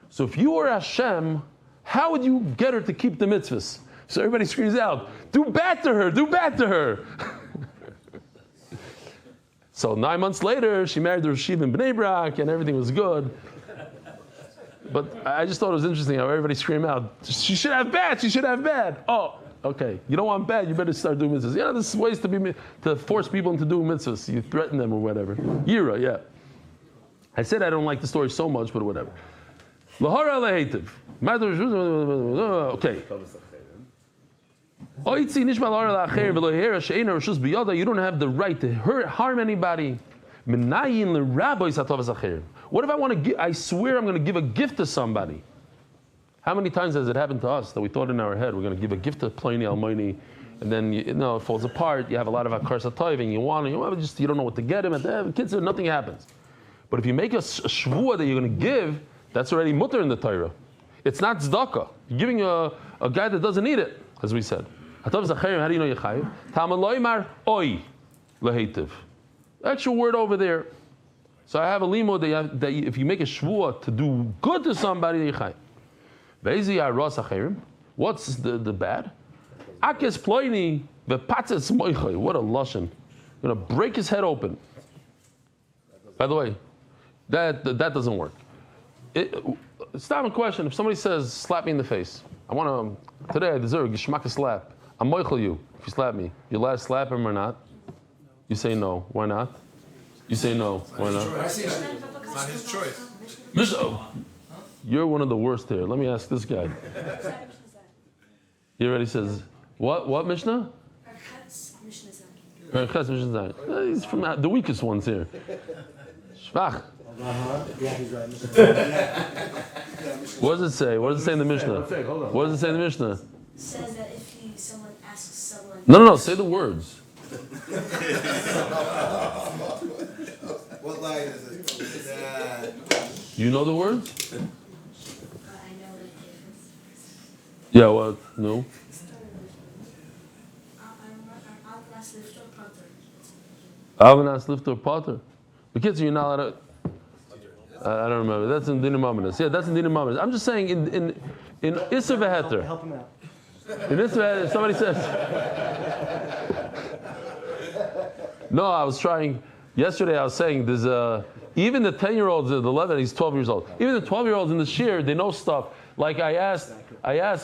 So if you were Hashem, how would you get her to keep the mitzvahs? So everybody screams out, do bad to her, do bad to her. So 9 months later, she married the Rashiv in Bnei Brak, and everything was good. But I just thought it was interesting how everybody screamed out, she should have bad, she should have bad. Oh, okay, you don't want bad, you better start doing mitzvahs. Yeah, this is ways to force people into doing mitzvahs. You threaten them or whatever. Yira, yeah. I said I don't like the story so much, but whatever. Lahara lehetiv. Okay. You don't have the right to harm anybody. What if I want to give, I swear I'm going to give a gift to somebody? How many times has it happened to us that we thought in our head we're going to give a gift to Pliny Almoini, and then it falls apart, you have a lot of akar satayv, and you don't know what to get him, and the kids, nothing happens. But if you make a shvuah that you're going to give, that's already mutter in the Torah. It's not tzedakah. You're giving a guy that doesn't need it, as we said. How do you know Yechayiv? Tamaloymar oi lehetiv. Extra word over there. So I have a limo that if you make a shvuah to do good to somebody, Yechayiv. What's the bad? Akes ploini vepatzes moichay. What a lashon. You're going to break his head open. By the way, that doesn't work. Stop a question. If somebody says, slap me in the face. Today I deserve a geshmak slap. I'm moichel you if you slap me. You allowed to slap him or not? You say no. Why not? You say no. Why not? It's not his choice. You're one of the worst here. Let me ask this guy. He already says, what Mishnah? Parnasa Mishnah. He's from the weakest ones here. Shvach. What does it say? What does it say in the Mishnah? What does it say in the Mishnah? It says that if someone asks someone... No, say the words. What line is it? You know the words? I know that Yeah, what? No? Avanas lifter potter. The kids, you're not allowed to... I don't remember. That's in Dinah Mamadas. Yeah, that's in Dinah Mamadas. I'm just saying in Isser V'Heter. Help him out. In Isser V'Heter, somebody says... No, I was trying... Yesterday I was saying there's even the 10-year-olds, the 11, he's 12 years old. Even the 12-year-olds in the shir, they know stuff. Like I asked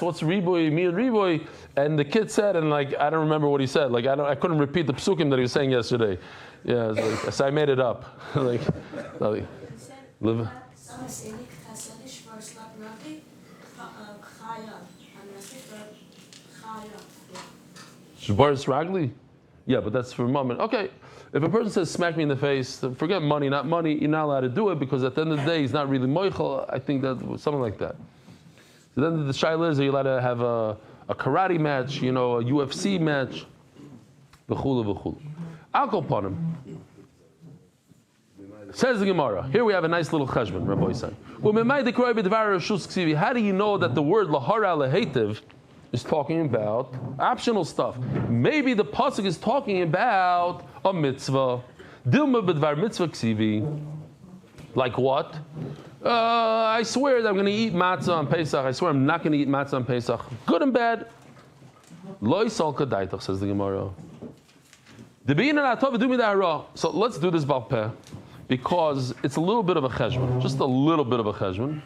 what's riboy, mir riboy, and the kid said, and like I don't remember what he said. Like I couldn't repeat the psukim that he was saying yesterday. Yeah, so I made it up. Like live. Shbaris Ragli? Yeah, but that's for a moment. Okay, if a person says smack me in the face, forget money, not money, you're not allowed to do it because at the end of the day he's not really moichel. I think that something like that. So then the shaila is, are you allowed to have a karate match, a UFC match? V'chulu. Alkol ponim. Says the Gemara. Here we have a nice little cheshbon, Rabbi Yisai. How do you know that the word lahara lehetiv is talking about optional stuff? Maybe the pasuk is talking about a mitzvah. Dilma b'dvar mitzvah ksivi. Like what? I swear that I'm going to eat matzah on Pesach. I swear I'm not going to eat matzah on Pesach. Good and bad. Lo yisal kadaitach, says the Gemara. So let's do this balpeh, because it's a little bit of a cheshbon. Just a little bit of a cheshbon.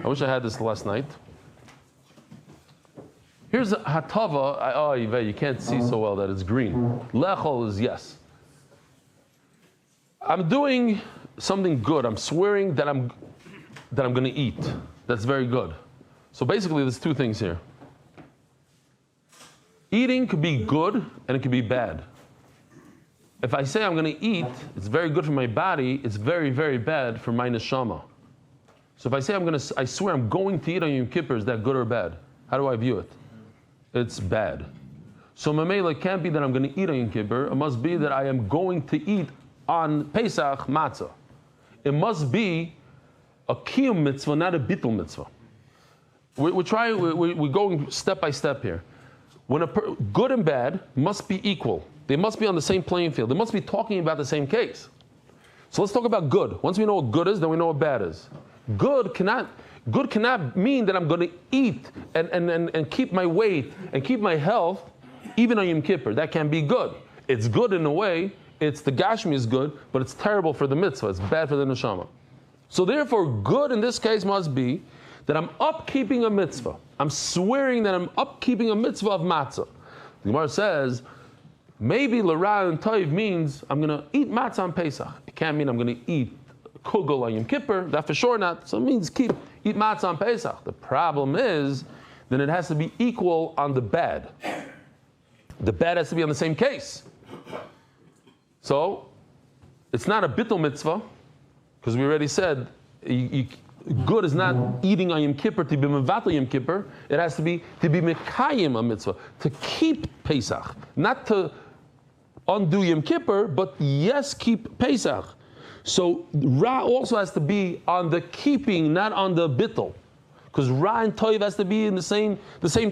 I wish I had this last night. Here's a hatava. You can't see so well that it's green. Lechol is yes. I'm doing something good. I'm swearing that I'm going to eat. That's very good. So basically, there's two things here. Eating could be good and it could be bad. If I say I'm going to eat, it's very good for my body. It's very, very bad for my neshama. So if I say I swear I'm going to eat on Yom Kippur, is that good or bad? How do I view it? It's bad. So Mamela, it can't be that I'm going to eat on Yom Kippur. It must be that I am going to eat on Pesach matzah. It must be a kiyum mitzvah, not a bittul mitzvah. We're going step by step here. When good and bad must be equal. They must be on the same playing field. They must be talking about the same case. So let's talk about good. Once we know what good is, then we know what bad is. Good cannot mean that I'm going to eat and keep my weight and keep my health even on Yom Kippur. That can be good. It's good in a way. It's the Gashmi is good, but it's terrible for the mitzvah. It's bad for the neshama. So therefore, good in this case must be that I'm upkeeping a mitzvah. I'm swearing that I'm upkeeping a mitzvah of matzah. The Gemara says, maybe Lara and Toiv means I'm going to eat matzah on Pesach. It can't mean I'm going to eat kugel on Yom Kippur. That for sure not. So it means eat matzah on Pesach. The problem is, then it has to be equal on the bad. The bad has to be on the same case. So it's not a bittul mitzvah, because we already said good is not eating on Yom Kippur to be mevatel Yom Kippur. It has to be mekayim a mitzvah, to keep Pesach, not to undo Yom Kippur, but yes, keep Pesach. So Ra also has to be on the keeping, not on the bittul, because Ra and Toiv has to be in the same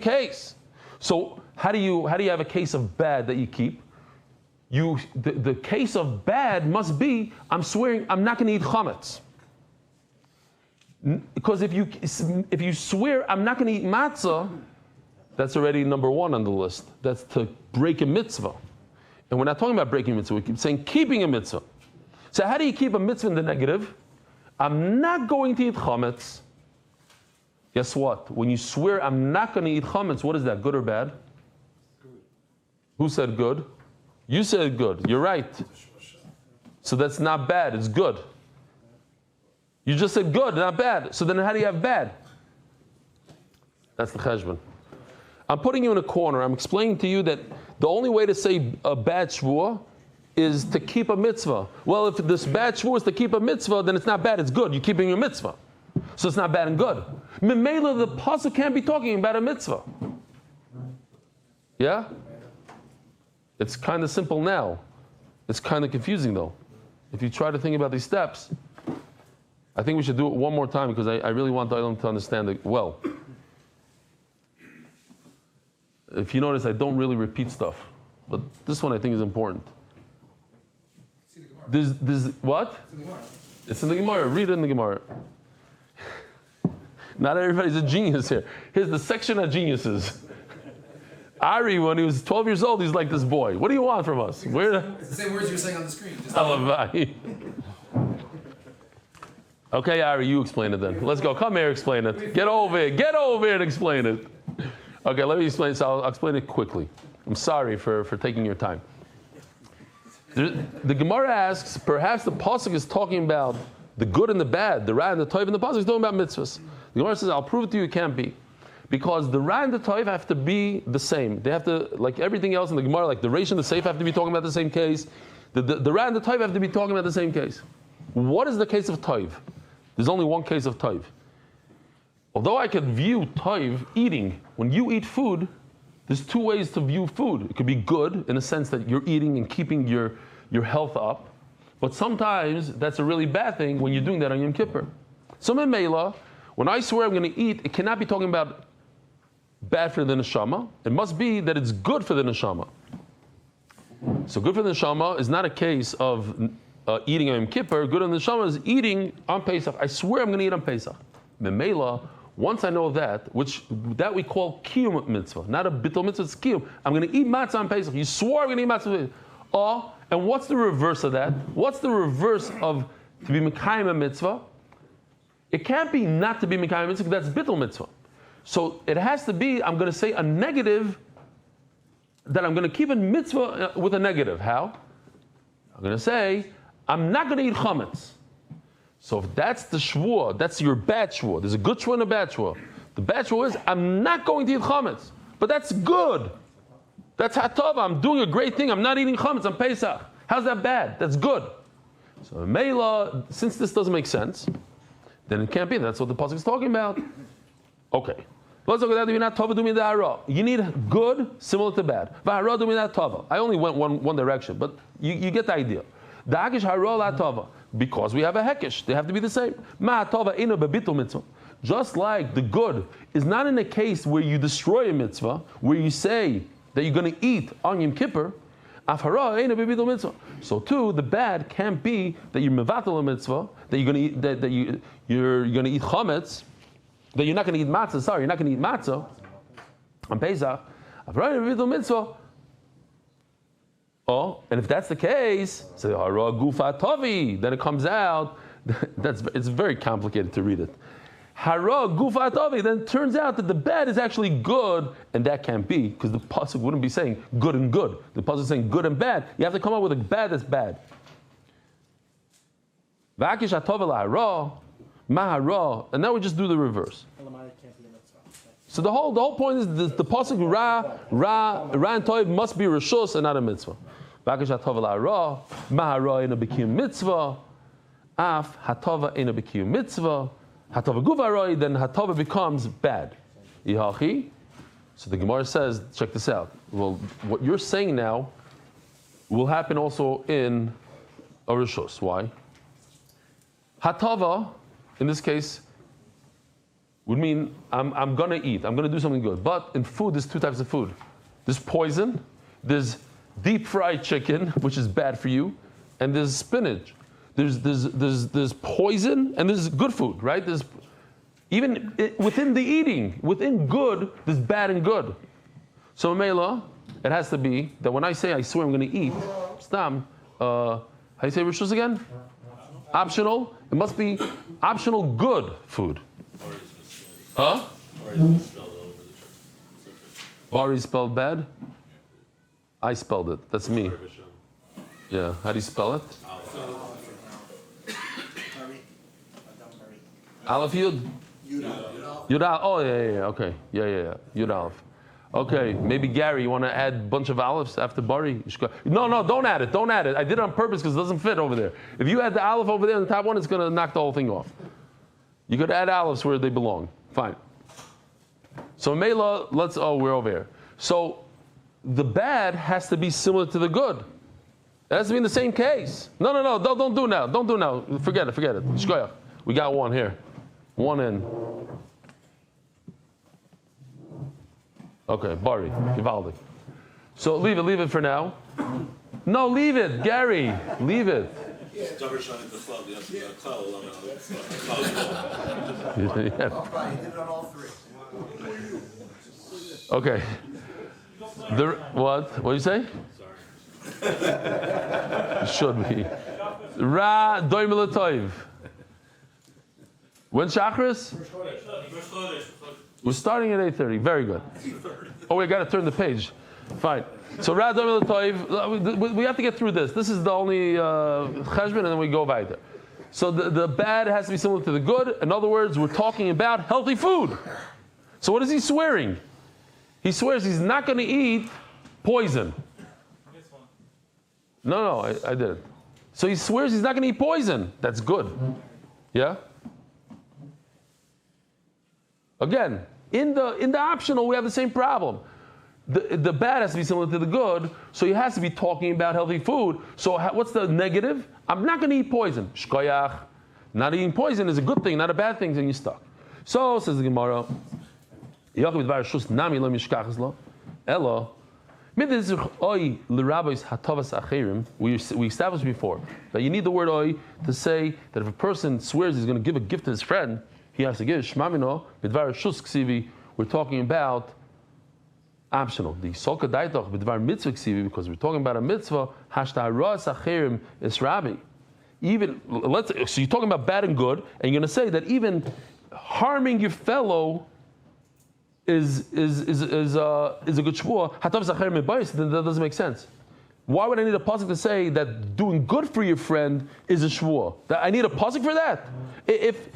case. So how do you have a case of bad that you keep? The case of bad must be, I'm swearing I'm not going to eat chametz. Because if you swear I'm not going to eat matzah, that's already number one on the list. That's to break a mitzvah. And we're not talking about breaking a mitzvah. We keep saying keeping a mitzvah. So how do you keep a mitzvah in the negative? I'm not going to eat chametz. Guess what? When you swear I'm not going to eat chametz, what is that, good or bad? Who said good? You said good. You're right. So that's not bad. It's good. You just said good, not bad. So then how do you have bad? That's the cheshbon. I'm putting you in a corner. I'm explaining to you that the only way to say a bad shvuah is to keep a mitzvah. Well, if this bad shvuah is to keep a mitzvah, then it's not bad. It's good. You're keeping a mitzvah. So it's not bad and good. Memela, the pasuk can't be talking about a mitzvah. Yeah? It's kind of simple now. It's kind of confusing though. If you try to think about these steps, I think we should do it one more time because I really want the Olam to understand it well. If you notice, I don't really repeat stuff, but this one I think is important. There's what? It's in the Gemara. Read it in the Gemara. Not everybody's a genius here. Here's the section of geniuses. Ari, when he was 12 years old, he's like this boy. What do you want from us? It's the same words you were saying on the screen. Okay, Ari, you explain it then. Let's go. Come here, explain it. Get over here. Get over here and explain it. Okay, let me explain. So I'll explain it quickly. I'm sorry for taking your time. The Gemara asks, perhaps the pasuk is talking about the good and the bad, the ra and the toiv, and the pasuk is talking about mitzvahs. The Gemara says, I'll prove it to you, it can't be. Because the ra and the toiv have to be the same. They have to, like everything else in the Gemara, like the reish and the seif have to be talking about the same case. The ra and the toiv have to be talking about the same case. What is the case of toiv? There's only one case of toiv. Although I could view toiv, eating, when you eat food, there's two ways to view food. It could be good in the sense that you're eating and keeping your health up. But sometimes that's a really bad thing when you're doing that on Yom Kippur. So Memela, when I swear I'm going to eat, it cannot be talking about bad for the neshama. It must be that it's good for the neshama. So good for the neshama is not a case of eating on Yom Kippur. Good on the neshama is eating on Pesach. I swear I'm going to eat on Pesach. Memela, once I know that, which that we call kiyum mitzvah, not a bittul mitzvah, it's kiyum. I'm going to eat matzah on Pesach. You swore I'm going to eat matzah. Oh, and what's the reverse of that? What's the reverse of to be mekayim a mitzvah? It can't be not to be mekayim a mitzvah, that's bittul mitzvah. So it has to be, I'm going to say a negative, that I'm going to keep a mitzvah with a negative. How? I'm going to say, I'm not going to eat chametz. So if that's the shvuah, that's your bad shvuah. There's a good shvuah and a bad shvuah. The bad shvuah is, I'm not going to eat chametz. But that's good. That's hatov. I'm doing a great thing. I'm not eating chametz on Pesach. How's that bad? That's good. So Mela, since this doesn't make sense, then it can't be. That's what the pasuk is talking about. Okay. You need good similar to bad. I only went one direction, but you get the idea. Because we have a hekesh, they have to be the same. Just like the good is not in a case where you destroy a mitzvah, where you say that you're going to eat on Yom Kippur. So too, the bad can't be that you're mevatel a mitzvah, that you're going to eat, that you're going to eat chametz, that you're not going to eat matzah. Sorry, you're not going to eat matzah on Pesach. Oh, and if that's the case, say hara gufa tovi, then it comes out. It's very complicated to read it. Hara gufa tovi, then it turns out that the bad is actually good, and that can't be because the pasuk wouldn't be saying good and good. The pasuk is saying good and bad. You have to come up with a bad that's bad. Vakish atov el hara, mahara, and now we just do the reverse. So the whole point is the pasuk ra and toiv must be rishus and not a mitzvah. Vakish hatova la'ara, mahara ina b'kiyum mitzvah, af hatova ina b'kiyum mitzvah, hatova guvaroi, then hatova becomes bad. Ihachi. So the Gemara says, check this out. Well, what you're saying now will happen also in a rishus. Why? Hatova, in this case, would mean I'm gonna eat, I'm gonna do something good. But in food, there's two types of food. There's poison, there's deep fried chicken, which is bad for you, and there's spinach. There's poison and there's good food, right? There's even within the eating, within good, there's bad and good. So Mela, it has to be that when I say I swear I'm gonna eat, stam, how do you say rishus again? Optional. It must be optional good food. Huh? Ari spelled bad? I spelled it. That's me. Yeah. How do you spell it? Aleph Yud? Yud Aleph. Oh, yeah. Okay. Yeah. Yud Aleph. Okay. Maybe Gary, you want to add a bunch of Alephs after Bari? No, don't add it. Don't add it. I did it on purpose because it doesn't fit over there. If you add the Aleph over there in the top one, it's going to knock the whole thing off. You could add Alephs where they belong. Fine. So Mela, we're over here. So the bad has to be similar to the good. It has to be in the same case. No, don't do now. Don't do now. Forget it. Shkoyach. We got one here. One in. Okay, Bari, Givaldi. So leave it for now. No, leave it, Gary. Leave it. Okay. What do you say? Should be. Ra doimel toiv. When Shachris? We're starting at 8:30. Very good. Oh, we got to turn the page. Fine. So Ra doimel toiv. We have to get through this. This is the only cheshbon, and then we go weiter. So the bad has to be similar to the good. In other words, we're talking about healthy food. So what is he swearing? He swears he's not going to eat poison. No, I didn't. So he swears he's not going to eat poison. That's good. Yeah? Again, in the optional, we have the same problem. The bad has to be similar to the good, so he has to be talking about healthy food. So what's the negative? I'm not going to eat poison. Shkoyach. Not eating poison is a good thing, not a bad thing, and you're stuck. So, says the Gemara, Na'mi lo mishkachas lo, elo, we established before that you need the word oy to say that if a person swears he's going to give a gift to his friend, he has to give shmamino b'dvar shus ksivi. We're talking about optional. The solka daitoch b'dvar mitzvah ksivi, because we're talking about a mitzvah. Hashtaras achirim is rabbi. Even so, you're talking about bad and good, and you're going to say that even harming your fellow is a good shvuah. Hatav zachar mebayis. Then that doesn't make sense. Why would I need a pasuk to say that doing good for your friend is a shvuah? That I need a pasuk for that. If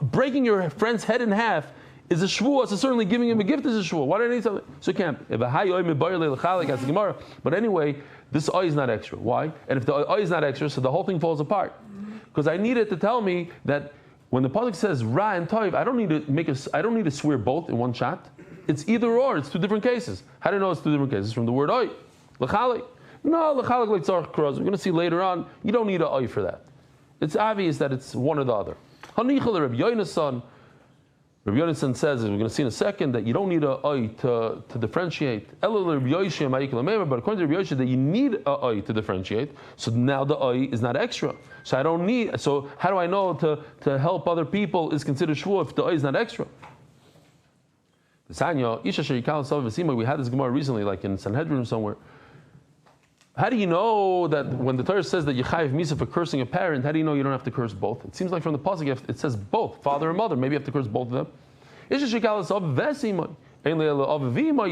breaking your friend's head in half is a shvuah, so certainly giving him a gift is a shvuah. Why do I need something? So you can't. But anyway, this oy is not extra. Why? And if the oy is not extra, so the whole thing falls apart. Because I need it to tell me that when the pasuk says ra and toiv, I don't need to swear both in one shot. It's either or. It's two different cases. How do you know it's two different cases? From the word oy, l'chalik. No, l'chalik leitzarch kros. We're going to see later on. You don't need an oy for that. It's obvious that it's one or the other. Hanichal Rabbi Yonason. Rabbi Yonason says, as we're going to see in a second, that you don't need an oy to differentiate. But according to Rabbi Yoshua, that you need an oy to differentiate. So now the oy is not extra. So I don't need. So how do I know to help other people is considered shvuah if the oy is not extra? We had this Gemara recently, like in Sanhedrin somewhere. How do you know that when the Torah says that you chayiv misa for cursing a parent, how do you know you don't have to curse both? It seems like from the pasuk it says both, father and mother. Maybe you have to curse both of them. You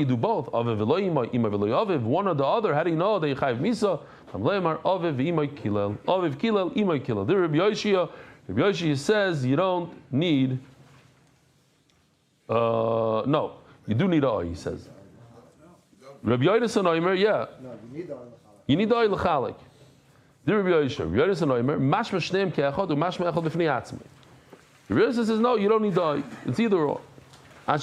do both. One or the other. How do you know that you chayiv misa? The Rabbi Yoshua says you don't need. No, you do need oil, he says. Rabbi Yonason Oimer, yeah. No, you need the oil. You need the oil l'chalik. The Rabbi Yoshua, Rabbi Yonason Oimer, mashma shneim ke'echad u'mashma echad lifnei atzmei. Rabbi Yoshua says, no, you don't need the oil. It's either or. So,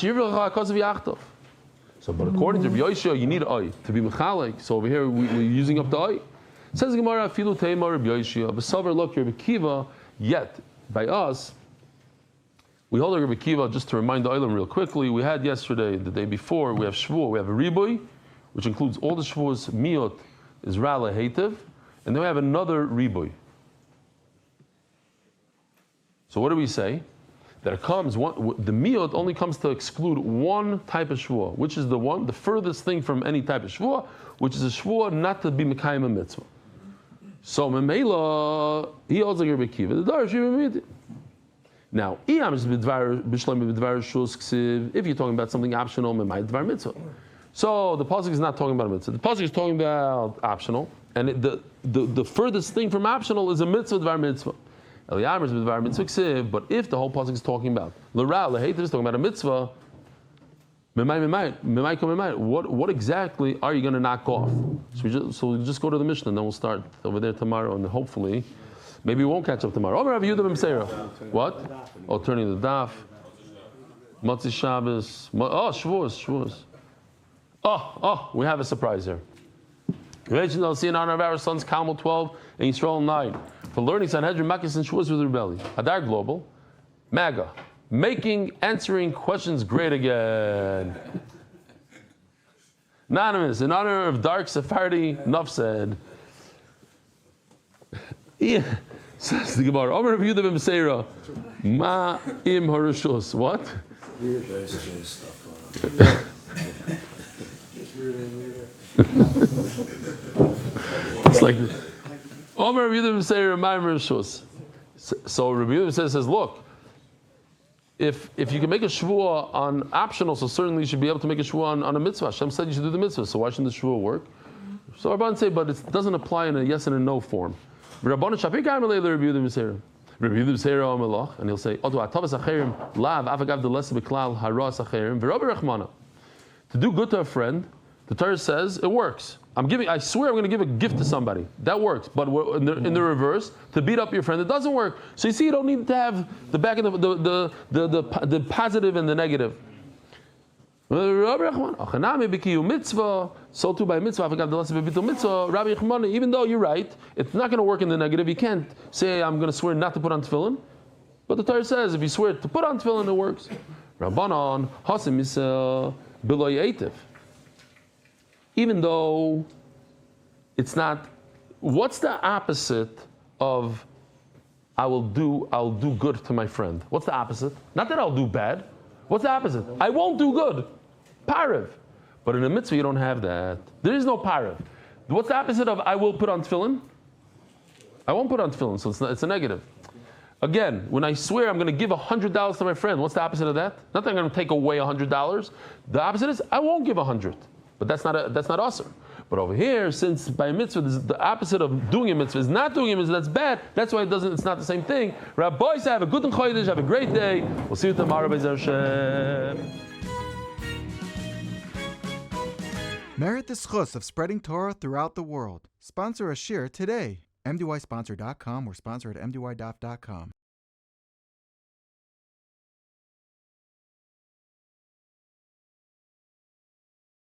but according to Rabbi Yoshua, you need oil to be mechalik. So over here, we're using up the oil. Says the Gemara, Filu Teimar Rabbi Yoshua, B'savar Lok Rabbi Kiva, yet, by us, we hold Rabbi Kiva, just to remind the Olam real quickly, we had yesterday, the day before, we have Shevuah, we have a Riboy, which includes all the Shevuos, Miot, Israel, Hativ, and then we have another Riboy. So what do we say? That it comes, the Miot only comes to exclude one type of Shevuah, which is the furthest thing from any type of Shevuah, which is a Shevuah not to be Mekayim a mitzvah. So Memela, he holds like Rabbi Kiva, the Darash Rebbe. Now, if you're talking about something optional, so the pasuk is not talking about a mitzvah. The pasuk is talking about optional, and the furthest thing from optional is a mitzvah dvar mitzvah. But if the whole pasuk is talking about l'ra l'heiter is talking about a mitzvah, what exactly are you going to knock off? So we just go to the Mishnah, and then we'll start over there tomorrow, and hopefully. Maybe we won't catch up tomorrow. What? Oh, turning the daf. Motzi Shabbos. Shevuos. Oh, we have a surprise here. We'll see in honor of our sons, Kalmel 12 and Yisrael 9. For learning Sanhedrin, Makis, and Shevuos with rebellion. Hadar Global, MAGA, answering questions great again. Anonymous, in honor of Dark Sephardi, Nuff said. Says the Gemara, Omer Refuah ben Beseira, Ma im Harushos. What? It's like this. Omer Refuah ben Beseira, Ma im Harushos. So Refuah says, look, if you can make a Shevuah on optional, so certainly you should be able to make a Shevuah on a mitzvah. Hashem said you should do the mitzvah, so why shouldn't the Shevuah work? So Rabban say, but it doesn't apply in a yes and a no form. Rabban Shapir Gamalei Refuah ben Beseira. Refuah ben Beseira Amalach, and he'll say, Odu Atavas Acherim Lav Avagav Deles Beklal Haras Acherim V'Rabbi Rachmana. To do good to a friend, the Torah says it works. I swear I'm going to give a gift to somebody. That works. But in the reverse, to beat up your friend, it doesn't work. So you see, you don't need to have the back of the positive and the negative. So too by mitzvah, even though you're right, it's not going to work in the negative. You can't say, I'm going to swear not to put on tefillin. But the Torah says, if you swear to put on tefillin, it works. Rabbanon, hasim misel beloy eitiv. Even though it's not, what's the opposite of I'll do good to my friend? What's the opposite? Not that I'll do bad. What's the opposite? I won't do good. Parav. But in a mitzvah, you don't have that. There is no parav. What's the opposite of I will put on tefillin? I won't put on tefillin, so it's a negative. Again, when I swear I'm going to give $100 to my friend, what's the opposite of that? Not that I'm going to take away $100. The opposite is I won't give 100. But that's not awesome. But over here, since by mitzvah, the opposite of doing a mitzvah is not doing a mitzvah, that's bad. That's why it's not the same thing. Rabbi, have a good Chodesh, have a great day. We'll see you tomorrow, Be'ez Hashem. Merit the schus of spreading Torah throughout the world. Sponsor a shir today. MDYsponsor.com or sponsor at MDYDaf.com.